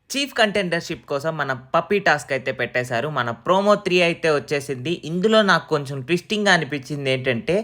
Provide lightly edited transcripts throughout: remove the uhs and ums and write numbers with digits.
Chief contendership కోసం మన puppy task అయితే పెట్టేశారు. మన ప్రోమో 3 అయితే వచ్చేసింది. ఇందులో నాకు కొంచెం ట్విస్టింగ్‌గా అనిపించిందేంటంటే,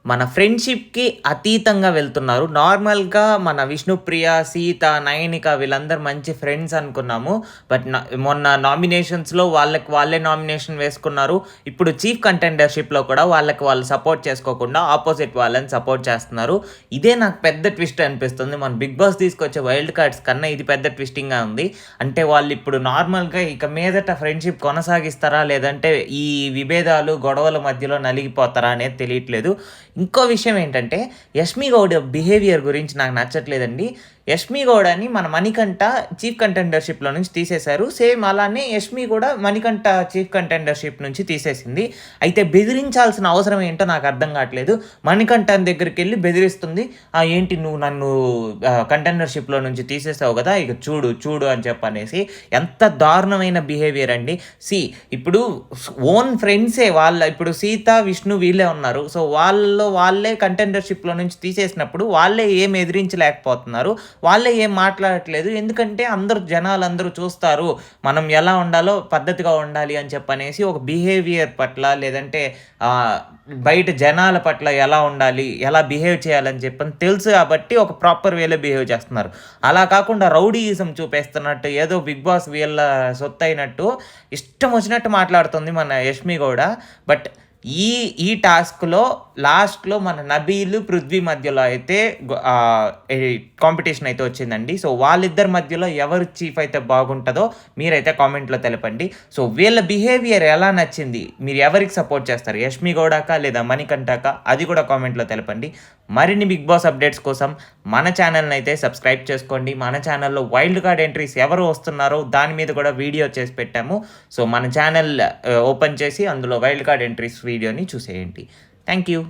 మన ఫ్రెండ్‌షిప్‌కి అతీతంగా వెళ్తున్నారు. నార్మల్‌గా మన విష్ణుప్రియ, సీత, నయనిక వీళ్ళందరూ మంచి ఫ్రెండ్స్ అనుకున్నాము. బట్ మొన్న నామినేషన్స్‌లో వాళ్ళకి వాళ్ళే నామినేషన్ వేసుకున్నారు. ఇప్పుడు చీఫ్ కంటెండర్‌షిప్‌లో కూడా వాళ్ళకి వాళ్ళు సపోర్ట్ చేసుకోకుండా ఆపోజిట్ వాళ్ళని సపోర్ట్ చేస్తున్నారు. ఇదే నాకు పెద్ద ట్విస్ట్ అనిపిస్తుంది. మన 'బిగ్ బాస్' తీసుకొచ్చే వైల్డ్ కార్డ్స్ కన్నా ఇది పెద్ద ట్విస్టింగ్‌గా ఉంది. అంటే వాళ్ళిప్పుడు నార్మల్‌గా ఇక మీదట ఫ్రెండ్‌షిప్ కొనసాగిస్తారా? లేదంటే ఈ విభేదాలు, గొడవల మధ్యలో నలిగిపోతారా అనేది తెలియట్లేదు. ఇంకో విషయం ఏంటంటే, యష్మి గౌడ బిహేవియర్ గురించి నాకు నచ్చట్లేదండి. యష్మి గౌడని మన మణికంఠ చీఫ్ కంటెండర్‌షిప్‌లో నుంచి తీసేశారు. సేమ్ అలానే యష్మి కూడా మణికంఠ చీఫ్ కంటెండర్‌షిప్ నుంచి తీసేసింది. అయితే బెదిరించాల్సిన అవసరం ఏంటో నాకు అర్థం కావట్లేదు. మణికంఠన్ దగ్గరికెళ్ళి బెదిరిస్తుంది. ఏంటి నువ్వు నన్ను కంటెండర్‌షిప్‌లో నుంచి తీసేసావు కదా! ఇక చూడు, చూడు అని చెప్పనేసి. ఎంత దారుణమైన బిహేవియర్ అండి. ఇప్పుడు ఓన్ ఫ్రెండ్సే ఇప్పుడు సీత, విష్ణు వీళ్ళే ఉన్నారు. సో, వాళ్ళే కంటెండర్‌షిప్‌లో నుంచి తీసేసినప్పుడు వాళ్ళే ఏం ఎదిరించలేకపోతున్నారు. వాళ్ళే ఏం మాట్లాడట్లేదు. ఎందుకంటే జనాలందరూ చూస్తారు. మనం ఎలా ఉండాలో పద్ధతిగా ఉండాలి అని చెప్పనేసి ఒక బిహేవియర్ పట్ల లేదంటే ఆహ్, బయట జనాల పట్ల ఎలా ఉండాలి, ఎలా బిహేవ్ చేయాలని చెప్పని తెలుసు కాబట్టి ఒక ప్రాపర్ వేలో బిహేవ్ చేస్తున్నారు. అలా కాకుండా రౌడీయిజం చూపేస్తున్నట్టు ఏదో 'బిగ్ బాస్' వీళ్ళ సొత్తయినట్టు ఇష్టం వచ్చినట్టు మాట్లాడుతుంది మన యష్మి గౌడ. బట్ ఈ ఈ టాస్క్‌లో లాస్ట్‌లో మన నబీల్, పృథ్వీ మధ్యలో అయితే ఈ కాంపిటీషన్ అయితే వచ్చిందండి. సో, వాళ్ళిద్దరి మధ్యలో ఎవరు చీఫ్ అయితే బాగుంటదో మీరైతే కామెంట్‌లో తెలపండి. సో, వీళ్ళ బిహేవియర్ ఎలా నచ్చింది? మీరు ఎవరికి సపోర్ట్ చేస్తారు? యష్మి గౌడకా లేదా మణికంఠకా? అది కూడా కామెంట్‌లో తెలపండి. మరిన్ని 'బిగ్ బాస్' అప్డేట్స్ కోసం మన ఛానల్‌ని అయితే సబ్స్క్రైబ్ చేసుకోండి. మన ఛానల్‌లో వైల్డ్ కార్డ్ ఎంట్రీస్ ఎవరు వస్తున్నారో దాని మీద కూడా వీడియో చేసి పెట్టాము. సో, మన ఛానల్ ఓపెన్ చేసి అందులో వైల్డ్ కార్డ్ ఎంట్రీస్ వీడియోని చూసేయండి. Thank you.